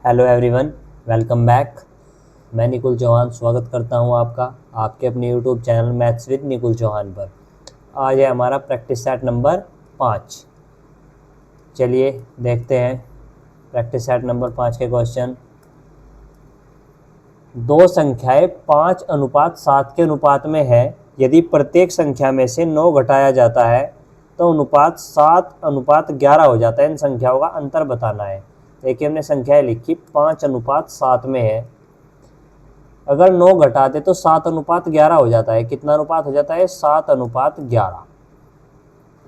Hello everyone, welcome back. मैं निकुल चौहान स्वागत करता हूं आपका आपके अपने YouTube channel maths with Nikul Chauhan पर। आज है हमारा प्रैक्टिस सेट नंबर 5। चलिए देखते हैं प्रैक्टिस सेट नंबर 5 के क्वेश्चन। दो संख्याएं 5:7 के अनुपात में है। यदि प्रत्येक संख्या में से 9 घटाया जाता है तो अनुपात 7:11 हो जाता है। इन संख्याओं का अंतर बताना है। देखिए हमने संख्याएं लिखी 5:7 में है। अगर 9 घटा दे तो 7:11 हो जाता है। कितना अनुपात हो जाता है? 7:11।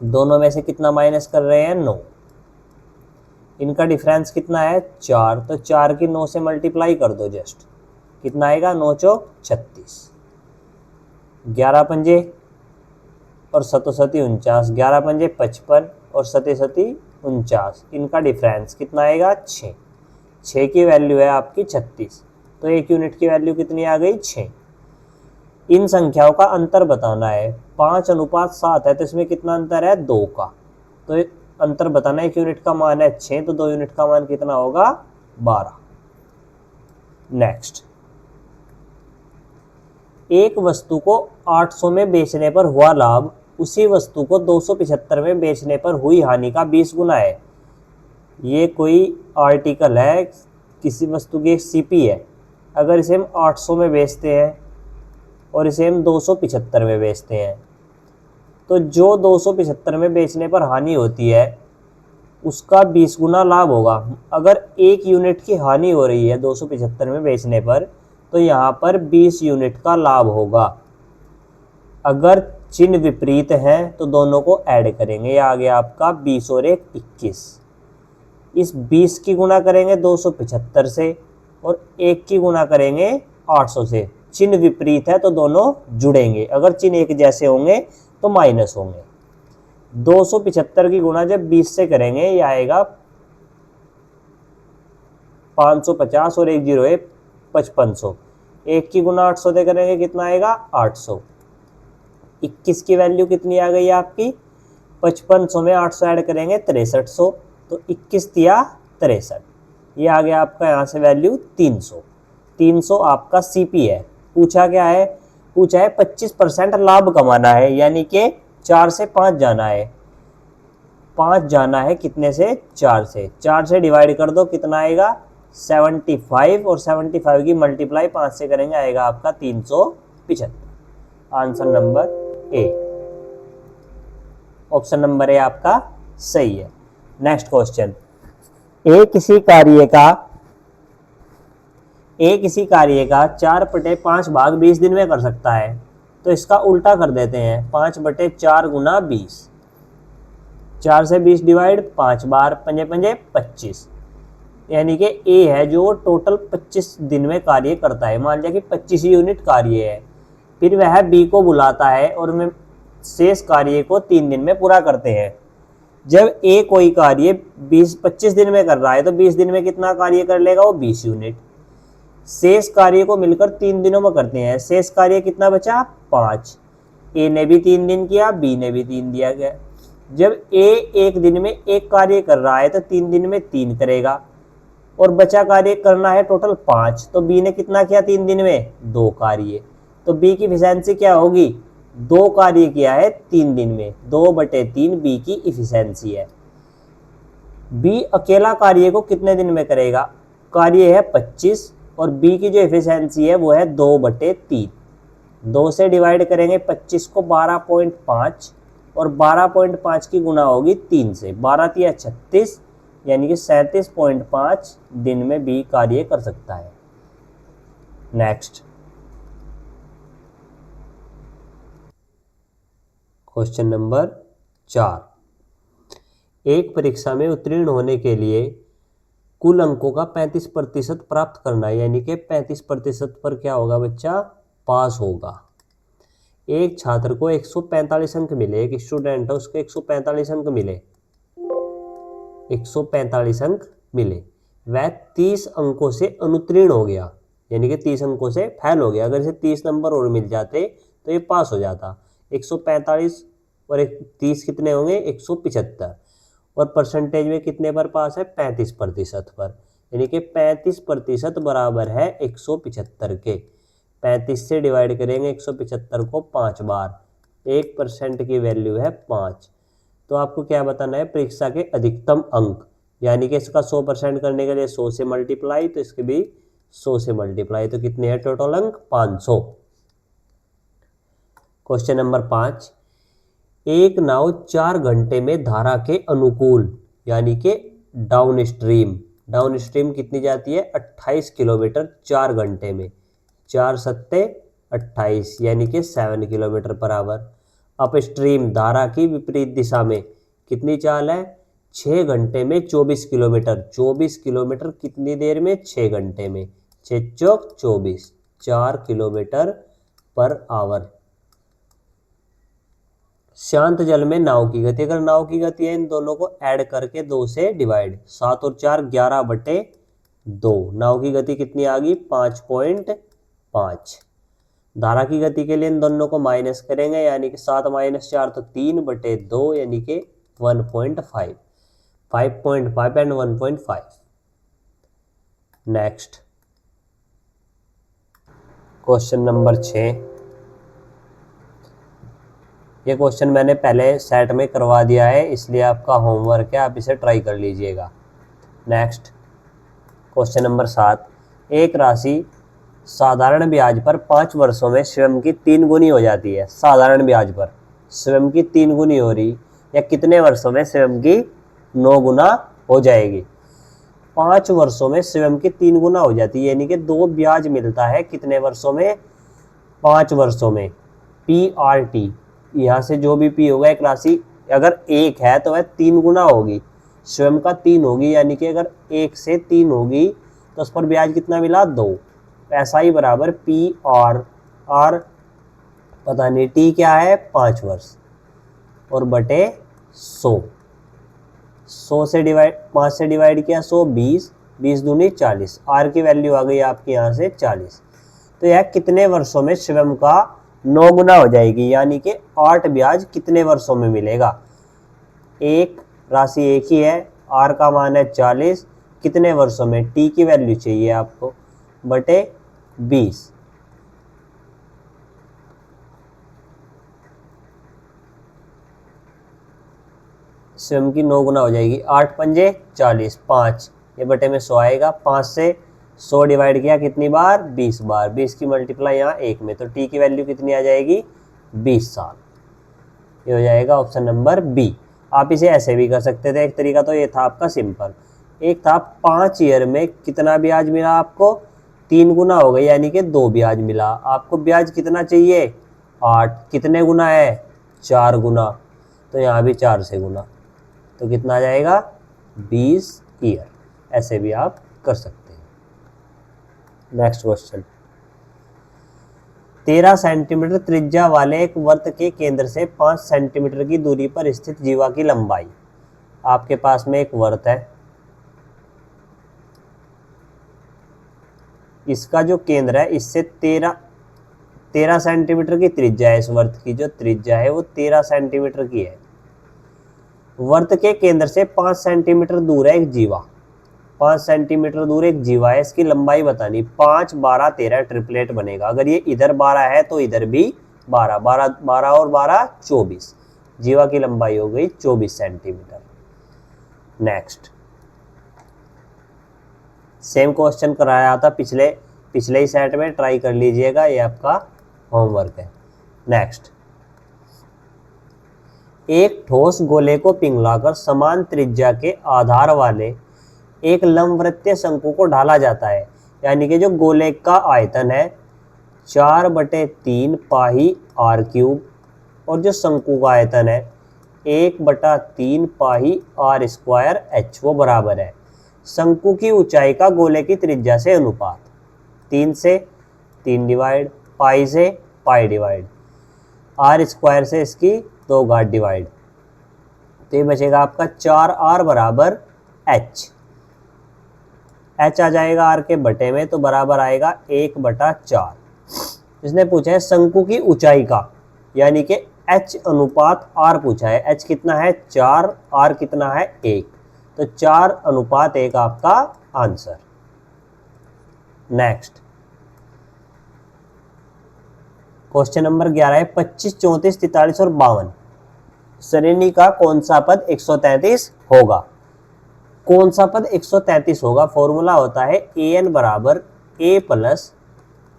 दोनों में से कितना माइनस कर रहे हैं? 9। इनका डिफरेंस कितना है? 4। तो 4 की 9 से मल्टीप्लाई कर दो जस्ट। कितना आएगा? 9 चौक 36। 11 पंजे और 7 7 49। 11 पंजे 55 और 7 7 49। इनका डिफरेंस कितना आएगा? 6। 6 की वैल्यू है आपकी 36। तो एक यूनिट की वैल्यू कितनी आ गई? 6। इन संख्याओं का अंतर बताना है। 5:7 है तो इसमें कितना अंतर है? 2 का। तो अंतर बताना है। एक यूनिट का मान है 6 तो 2 यूनिट का मान कितना होगा? 12। नेक्स्ट, एक वस्तु को 800 में बेचने पर हुआ लाभ उसी वस्तु को 275 में बेचने पर हुई हानि का 20 गुना है। ये कोई आर्टिकल है, किसी वस्तु की एक सीपी है। अगर इसे हम 800 में बेचते हैं और इसे हम 275 में बेचते हैं तो जो 275 में बेचने पर हानि होती है उसका 20 गुना लाभ होगा। अगर 1 यूनिट की हानि हो रही है 275 में बेचने पर तो यहाँ पर 20 यूनिट का लाभ होगा। अगर चिन्ह विपरीत है तो दोनों को ऐड करेंगे। ये आ गया आपका 20 और 1 21। इस 20 की गुना करेंगे 275 से और 1 की गुना करेंगे 800 से। चिन्ह विपरीत है तो दोनों जुड़ेंगे। अगर चिन्ह एक जैसे होंगे तो माइनस होंगे। 275 की गुणा जब 20 से करेंगे ये आएगा 550 और 1 0 है 5500। 1 की गुना 800 से करेंगे कितना आएगा? 800। 21 की वैल्यू कितनी आ गई आपकी? 5500 में 800 ऐड करेंगे 6300। तो 21 तिया 63। ये आ गया आपका यहाँ से वैल्यू 300। 300 आपका सीपी है। पूछा क्या है? पूछा है 25% लाभ कमाना है, यानी कि 4 से 5 जाना है। 5 जाना है कितने से? 4 से। 4 से डिवाइड कर दो कितना आएगा? 75 और 75 की मल्टीप्लाई 5 से करेंगे आएगा आपका 375। Answer number A, option number ए आपका सही है। नेक्स्ट क्वेश्चन, ए किसी कार्य का 4/5 भाग 20 दिन में कर सकता है। तो इसका उल्टा कर देते हैं। 5/4 गुना 20। 4 से 20 डिवाइड 5 बार, पंजे पंजे 25। यानी कि ए है जो टोटल 25 दिन में कार्य करता है। मान लिया कि 25 यूनिट कार्य है। फिर वह बी को बुलाता है और मैं शेष कार्य को 3 दिन में पूरा करते हैं। जब ए कोई कार्य 25 दिन में कर रहा है तो 20 दिन में कितना कार्य कर लेगा? वो 20 यूनिट। शेष कार्य को मिलकर 3 दिनों में करते हैं। शेष कार्य कितना बचा? 5। ए ने भी 3 दिन किया, बी ने भी 3 दिया गया। जब ए एक दिन में एक कार्य कर रहा है तो 3 दिन में 3 करेगा और बचा कार्य करना है टोटल 5। तो बी ने कितना किया 3 दिन में? 2 कार्य। तो बी की इफिशिएंसी क्या होगी? 2 कार्य किया है 3 दिन में, 2/3 बी की इफिशिएंसी है। बी अकेला कार्य को कितने दिन में करेगा? कार्य है 25 और बी की जो इफिशिएंसी है वो है 2/3। 2 से डिवाइड करेंगे 25 को 12.5 और 12.5 की गुना होगी 3 से। 12 तिया 36, यानी कि 37.5 दिन में बी कार्य कर सकता है। नेक्स्ट क्वेश्चन नंबर 4, एक परीक्षा में उत्तीर्ण होने के लिए कुल अंकों का 35% प्राप्त करना है, यानी कि 35% पर क्या होगा बच्चा? पास होगा। एक छात्र को 145 अंक मिले। एक स्टूडेंट है उसको 145 अंक मिले। 145 अंक मिले। वह 30 अंकों से अनुत्तीर्ण हो गया, यानी कि 30 अंकों से फेल हो गया। अगर इसे 30 नंबर और मिल जाते तो ये पास हो जाता। 145 और 30 कितने होंगे? 175। और परसेंटेज में कितने पर पास है? 35% पर। यानी कि 35% बराबर है 175 के। 35 से डिवाइड करेंगे 175 को 5 बार, 1% की वैल्यू है 5। तो आपको क्या बताना है, परीक्षा के अधिकतम अंक, यानी कि इसका 100% करने के लिए 100 से मल्टीप्लाई, तो इसके भी 100 से मल्टीप्लाई, तो कितने हैं टोटल अंक 500। क्वेश्चन नंबर 5, एक नाव 4 घंटे में धारा के अनुकूल यानी कि डाउन स्ट्रीम कितनी जाती है 28 किलोमीटर 4 घंटे में, 4 सत्ते 28 यानी कि 7 kilometre per hour. Up stream धारा की विपरीत दिशा में कितनी चाल है 6 घंटे में 24 किलोमीटर, 24 किलोमीटर कितनी देर में 6 घंटे में, 6 चौक 24, 4 किलोमीटर पर आवर। शांत जल में नाव की गति, अगर नाव की गति है इन दोनों को ऐड करके 2 से डिवाइड, 7 और 4 11/2, नाव की गति कितनी आ गई 5.5। धारा की गति के लिए इन दोनों को माइनस करेंगे, यानी कि 7 - 4 तो 3/2 यानी कि 1.5, 5.5 एंड 1.5। नेक्स्ट क्वेश्चन नंबर 6, ये क्वेश्चन मैंने पहले सेट में करवा दिया है, इसलिए आपका होमवर्क है, आप इसे ट्राई कर लीजिएगा। नेक्स्ट क्वेश्चन नंबर 7, एक राशि साधारण ब्याज पर 5 वर्षों में स्वयं की 3 गुनी हो जाती है। साधारण ब्याज पर स्वयं की 3 गुनी हो रही, या कितने वर्षों में स्वयं की 9 गुना हो जाएगी। 5 वर्षों में स्वयं की 3 गुना हो जाती है, यानी कि 2 ब्याज मिलता है कितने वर्षों में 5 वर्षों में। PRT, यहाँ से जो भी P होगा, एक राशि अगर 1 है तो वह 3 गुना होगी, स्वयं का 3 होगी, यानी कि अगर 1 से 3 होगी तो उस पर ब्याज कितना मिला 2। ऐसा ही बराबर PR पता नहीं T क्या है 5 वर्ष और बटे 100, 100 से डिवाइड 5 से डिवाइड किया 100, 20, 20 दूनी 40, R की वैल्यू आ गई आपकी यहाँ से 40। तो यह कितने वर्षों में स्वयं का 9 गुना हो जाएगी, यानी कि 8 ब्याज कितने वर्षों में मिलेगा। एक राशि एक ही है, R का मान है 40, कितने वर्षों में, T की वैल्यू चाहिए आपको, बटे 20। स्वयं की 9 गुना हो जाएगी, 8 पंजे 40, 5 ये बटे में 100 आएगा, 5 से 100 डिवाइड किया कितनी बार 20 बार, 20 की मल्टीप्लाई यहाँ 1 में, तो T की वैल्यू कितनी आ जाएगी 20 साल। ये हो जाएगा ऑप्शन नंबर बी। आप इसे ऐसे भी कर सकते थे, एक तरीका तो ये था आपका सिंपल, एक था 5 ईयर में कितना ब्याज मिला आपको 3 गुना हो गई, यानी कि 2 ब्याज मिला। आपको ब्याज कितना चाहिए 8, कितने गुना है 4 गुना, तो यहाँ भी 4 से गुना, तो कितना आ जाएगा 20 ईयर। ऐसे भी आप कर सकते हैं। नेक्स्ट क्वेश्चन, 13 सेंटीमीटर त्रिज्या वाले एक वृत्त के केंद्र से 5 सेंटीमीटर की दूरी पर स्थित जीवा की लंबाई। आपके पास में एक वृत्त है, इसका जो केंद्र है इससे 13 सेंटीमीटर की त्रिज्या है, इस वृत्त की जो त्रिज्या है वो 13 सेंटीमीटर की है। वृत्त के केंद्र से 5 सेंटीमीटर दूर है एक जीवा, 5 सेंटीमीटर दूर एक जीवा है, इसकी लंबाई बतानी, 5, 12, 13 ट्रिपलेट बनेगा। अगर ये इधर 12 है तो इधर भी 12, 12, 12 और 12 24, जीवा की लंबाई हो गई 24 सेंटीमीटर। नेक्स्ट सेम क्वेश्चन कराया था पिछले ही सेट में, ट्राई कर लीजिएगा, ये आपका होमवर्क है। नेक्स्ट, एक ठोस गोले को पिघलाकर समान त्रिज्या के आधार वाले एक लंबवृत्तीय शंकु को ढाला जाता है, यानी कि जो गोले का आयतन है 4/3 पाही r³ और जो शंकु का आयतन है 1/3 पाही r² h, वो बराबर है शंकु की ऊंचाई का गोले की त्रिज्या से अनुपात। 3 से 3 डिवाइड, पाई से पाई डिवाइड, r² से इसकी 2 घात डिवाइड, तो ये बचेगा आपका 4r बराबर h। h आ जाएगा r के बटे में, तो बराबर आएगा 1/4। इसने पूछा है शंकु की ऊंचाई का, यानी कि h अनुपात r पूछा है। h कितना है 4, r कितना है 1, तो 4:1 आपका आंसर। नेक्स्ट क्वेश्चन नंबर 11 है 25, 34, 43 और 52 श्रेणी का कौन सा पद 133 होगा। कौन सा पद 133 होगा? फॉर्मूला होता है an बराबर a plus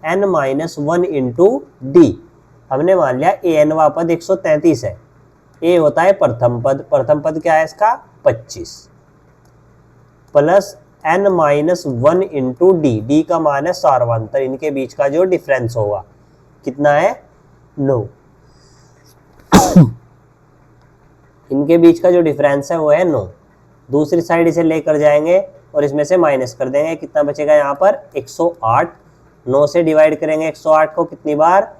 n minus 1 into D. हमने मान लिया an पद 133 है। a होता है प्रथम पद, प्रथम पद क्या है इसका 25 plus n minus 1 into D, D का मान है सार्वंतर, इनके बीच का जो डिफरेंस होगा कितना है 9। इनके बीच का जो डिफरेंस है वो है 9। दूसरी साइड इसे लेकर जाएंगे और इसमें से माइनस कर देंगे, कितना बचेगा यहाँ पर 108। 9 से डिवाइड करेंगे 108 को कितनी बार,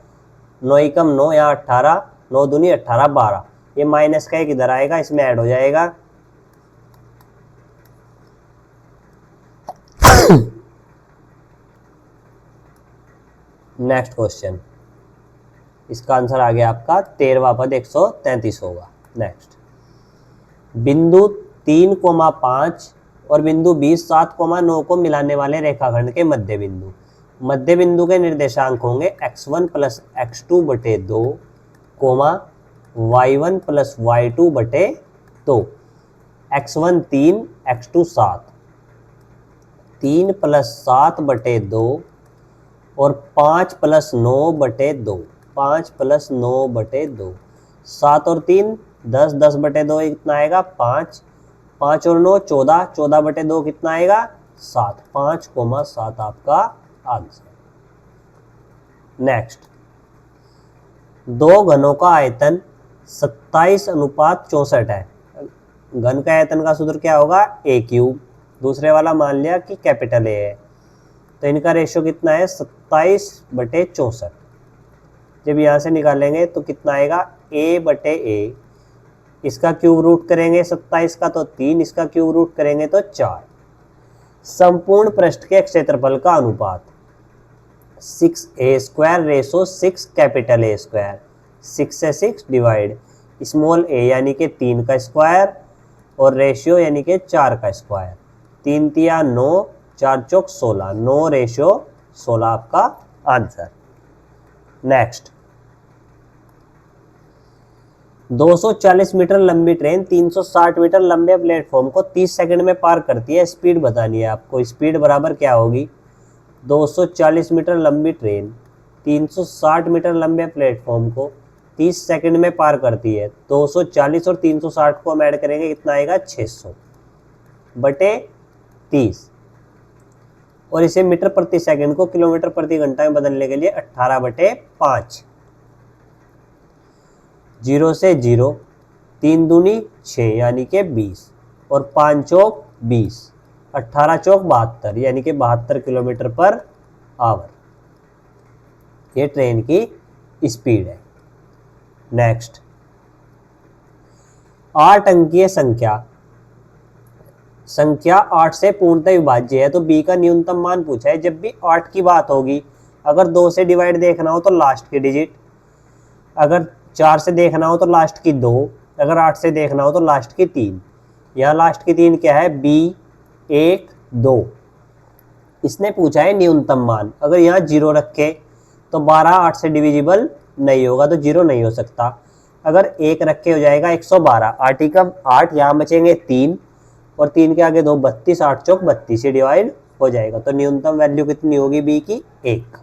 9 एकम 9, यहाँ 18, 9 दूनी 18, 12। ये माइनस का एक इधर आएगा, इसमें ऐड हो जाएगा। नेक्स्ट क्वेश्चन, इसका आंसर आ गया आपका 13वां पद 133 होगा। नेक्स्ट बिंदु 3,5 और बिंदु 20, 7,9 को मिलाने वाले रेखाखंड के मध्य बिंदु। मध्य बिंदु के निर्देशांक होंगे x1 प्लस x2 बटे 2, y1 प्लस y2 बटे 2। x1 3, x2 7, 3 प्लस 7 बटे 2 और 5 प्लस 9 बटे 2, 5 प्लस 9 बटे 2। 7 और 3 10, 10 बटे 2 कितना आएगा 5, 5 और 9 14, 14 बटे 2 कितना आएगा 7, 5,7 आपका आंसर। नेक्स्ट, दो घनों का आयतन 27:64 है। घन का आयतन का सूत्र क्या होगा a क्यूब, दूसरे वाला मान लिया कि कैपिटल A है, तो इनका रेशियो कितना है 27/64। जब यहाँ से निकालेंगे तो कितना आएगा a/a, इसका क्यूब रूट करेंगे 27 का तो 3, इसका क्यूब रूट करेंगे तो 4। संपूर्ण पृष्ठ के क्षेत्रफल का अनुपात 6a² ratio 6 capital A square, 6 से 6 डिवाइड स्मॉल a यानी कि 3 का स्क्वायर और रेशियो यानी कि 4 का स्क्वायर। 3 तिया 9, 4 चौक 16, 9 रेशियो 16 आपका आंसर। नेक्स्ट, 240 मीटर लंबी ट्रेन 360 मीटर लंबे प्लेटफॉर्म को 30 सेकंड में पार करती है। स्पीड बतानी है आपको। स्पीड बराबर क्या होगी, 240 मीटर लंबी ट्रेन 360 मीटर लंबे प्लेटफॉर्म को 30 सेकंड में पार करती है। 240 और 360 को हम ऐड करेंगे कितना आएगा 600 बटे 30 और इसे मीटर प्रति सेकंड को किलोमीटर प्रति घंटा में बदलने के लिए 18/5। 0 से 0, 3 दूनी 6 यानी कि 20 और 5 चौक 20, 18 चौक 72 यानी कि 72 किलोमीटर पर आवर। ये ट्रेन की स्पीड है। नेक्स्ट, 8 अंकीय संख्या 8 से पूर्णतः विभाज्य है, तो b का न्यूनतम मान पूछा है। जब भी 8 की बात होगी, अगर 2 से डिवाइड देखना हो तो लास्ट की डिजिट, अगर 4 से देखना हो तो लास्ट की 2, अगर 8 से देखना हो तो लास्ट की 3। यहाँ लास्ट की 3 क्या है b 1 2। इसने पूछा है न्यूनतम मान। अगर यहाँ 0 रखे तो 12 8 से डिविजिबल नहीं होगा, तो 0 नहीं हो सकता। अगर 1 रखे हो जाएगा 112, 8 का 8, यहाँ बचेंगे 3 और 3 के आगे 2, 32, 8 चौक 32 से डिवाइड हो जाएगा, तो न्यूनतम वैल्यू कितनी होगी b की 1।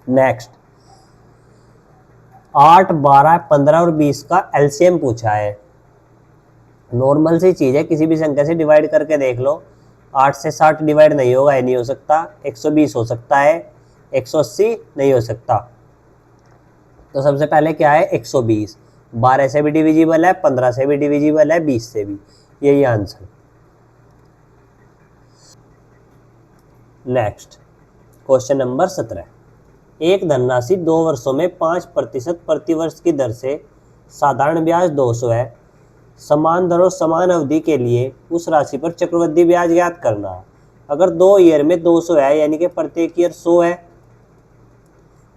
नेक्स्ट, 8 12 15 और 20 का एलसीएम पूछा है। नॉर्मल सी चीज है, किसी भी संख्या से डिवाइड करके देख लो। 8 से 60 डिवाइड नहीं होगा, ये नहीं हो सकता। 120 हो सकता है, 180 नहीं हो सकता। तो सबसे पहले क्या है 120, 12 से भी डिविजिबल है, 15 से भी डिविजिबल है, 20 से भी। यही आंसर। Next, question number 17। एक धनराशि 2 वर्षों में 5% प्रति वर्ष की दर से साधारण ब्याज 200 है। समान दर और समान अवधि के लिए उस राशि पर चक्रवृद्धि ब्याज ज्ञात करना। अगर 2 ईयर में 200 है यानी कि प्रत्येक ईयर 100 है।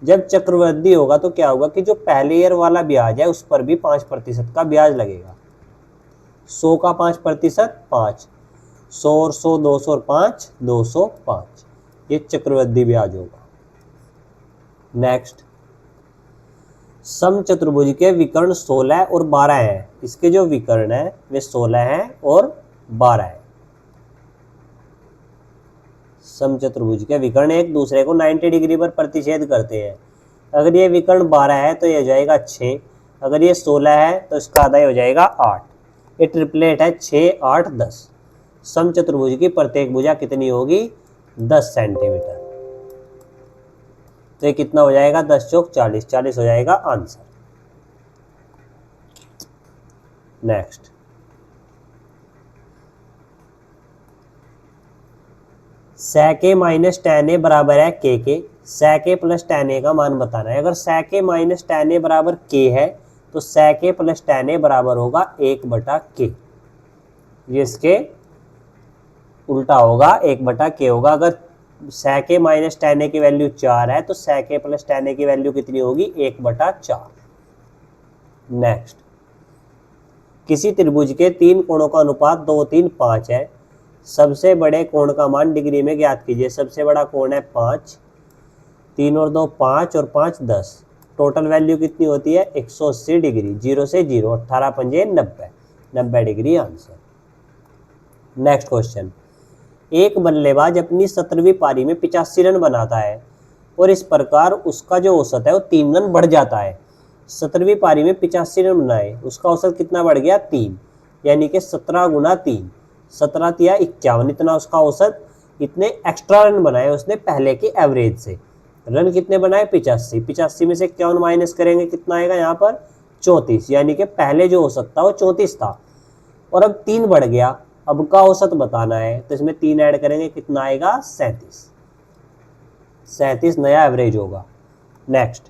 जब चक्रवृद्धि होगा तो क्या होगा कि जो पहले ईयर वाला ब्याज है उस पर भी 5% का ब्याज लगेगा। 100 का 5%, 5, 100 और 100, 200 और 5, 205, ये चक्रवृद्धि ब्याज होगा। नेक्स्ट, समचतुर्भुज के विकर्ण 16 और 12 हैं। इसके जो विकर्ण है वे 16 हैं और 12 है। समचतुर्भुज के विकर्ण एक दूसरे को 90 डिग्री पर प्रतिच्छेद करते हैं। अगर ये विकर्ण 12 है तो ये हो जाएगा 6, अगर ये 16 है तो इसका आधा हो जाएगा 8। ये ट्रिपलेट है 6, 8, 10। समचतुर्भुज की प्रत्येक भुजा कितनी होगी? 10 सेंटीमीटर। तो ये कितना हो जाएगा? 10 चौक 40, 40 हो जाएगा answer. Next, sec a minus tan a बराबर है k के। sec a plus tan a का मान बताना है। अगर sec a minus tan a बराबर k है तो sec a plus tan a बराबर होगा 1/k। ये इसके उल्टा होगा, 1/k होगा। अगर sec a minus tan a की वैल्यू 4 है तो sec a plus tan a की वैल्यू कितनी होगी? 1/4। नेक्स्ट, किसी त्रिभुज के 3 कोणों का अनुपात 2, 3, 5 है। सबसे बड़े कोण का मान डिग्री में ज्ञात कीजिए। सबसे बड़ा कोण है 5, 3 और 2 5 और 5 10। टोटल वैल्यू कितनी होती है? 180 डिग्री। 0 से 0, 18 पंजे 90, 90 डिग्री आंसर। नेक्स्ट क्वेश्चन, एक बल्लेबाज अपनी 17वीं पारी में 85 रन बनाता है और इस प्रकार उसका जो औसत है वो 3 रन बढ़ जाता है। 17वीं पारी में 85 रन बनाए, उसका औसत कितना बढ़ गया? 3, यानी कि 17 गुना 3, 17 तिया 51, इतना उसका औसत। इतने एक्स्ट्रा रन बनाए उसने पहले के एवरेज से। रन कितने बनाए? 85। 85 में से 51 माइनस करेंगे, कितना आएगा यहाँ पर? 34, यानी कि पहले जो औसत था वो 34 था और अब 3 बढ़ गया। अब का औसत बताना है तो इसमें 3 ऐड करेंगे, कितना आएगा? 37। 37 नया एवरेज होगा। नेक्स्ट,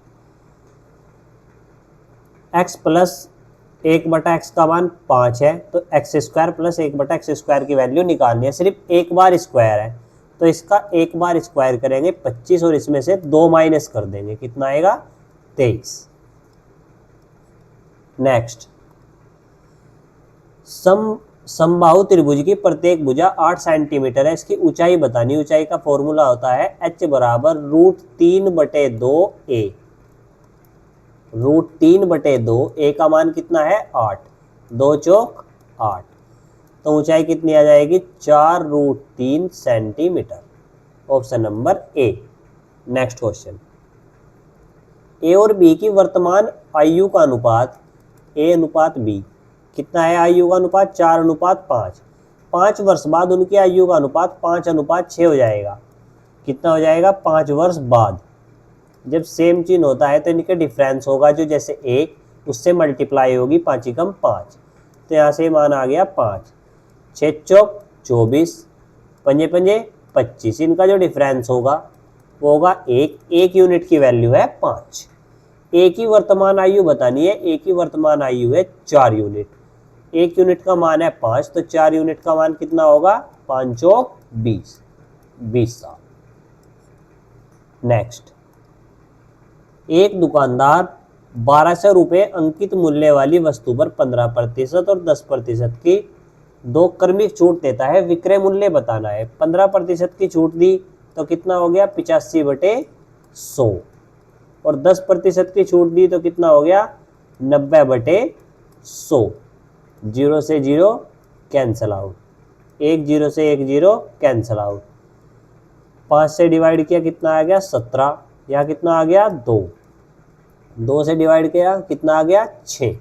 x प्लस 1/x का मान 5 है तो x² प्लस 1/x² की वैल्यू निकालनी है। सिर्फ एक बार स्क्वायर है तो इसका एक बार स्क्वायर करेंगे 25 और इसमें से 2 माइनस कर देंगे, कितना आएगा? 23। नेक्स्ट, समबाहु त्रिभुज की प्रत्येक भुजा 8 सेंटीमीटर है। इसकी ऊंचाई बतानी। ऊंचाई का फॉर्मूला होता है h बराबर √3/2a। √3/2, a का मान कितना है? 8, 2 चौक 8, तो ऊंचाई कितनी आ जाएगी? 4√3 centimetre. Option number a. Next question, a और बी की वर्तमान आयु का अनुपात a अनुपात b कितना है? आयु का अनुपात 4:5। 5 वर्ष बाद उनकी आयु का अनुपात 5:6 हो जाएगा। कितना हो जाएगा? 5 वर्ष बाद। जब सेम चिन्ह होता है तो इनके डिफरेंस होगा, जो जैसे 1 उससे मल्टीप्लाई होगी 5 × 5, तो यहाँ से मान आ गया 5, 6 चौक 24, पंजे पंजे 25। इनका जो डिफरेंस होगा वो होगा 1 यूनिट की वैल्यू है 5। एक ही वर्तमान आयु बतानी है। एक ही वर्तमान आयु है 4 यूनिट। 1 यूनिट का मान है 5, तो 4 यूनिट का मान कितना होगा? 5 चौक 20, 20 साल। नेक्स्ट, एक दुकानदार 1200 रुपये अंकित मूल्य वाली वस्तु पर 15% और 10% की 2 क्रमिक छूट देता है। विक्रय मूल्य बताना है। 15% की छूट दी तो कितना हो गया? 85/100 और 10% की छूट दी तो कितना हो गया? 90/100। 0 से 0 कैंसल आउट, 1 0 से 1 0 कैंसल आउट। 5 से डिवाइड किया कितना आ गया? 17। यहाँ कितना आ गया? 2। 2 से डिवाइड किया कितना आ गया? 6।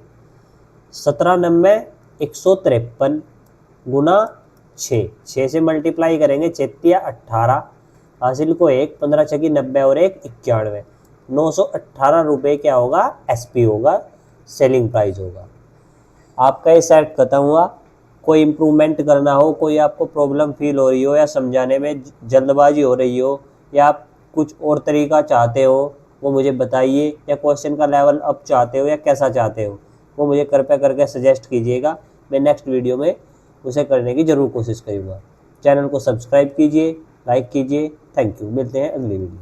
17 90 153 गुना 6, 6 से मल्टीप्लाई करेंगे 6 18, हासिल को 1, 15 6 की 90 और 1 91। 918 रुपये क्या होगा? SP होगा, सेलिंग प्राइस होगा। आपका ये सेट खत्म हुआ। कोई इम्प्रूवमेंट करना हो, कोई आपको प्रॉब्लम फील हो रही हो या समझाने में जल्दबाजी हो रही हो या आप कुछ और तरीका चाहते हो, वो मुझे बताइए। या क्वेश्चन का लेवल अप चाहते हो या कैसा चाहते हो, वो मुझे कृपया करके सजेस्ट कीजिएगा। मैं नेक्स्ट वीडियो में उसे करने की ज़रूर कोशिश करूँगा। चैनल को सब्सक्राइब कीजिए, लाइक कीजिए। Thank you. मिलते हैं अगली वीडियो।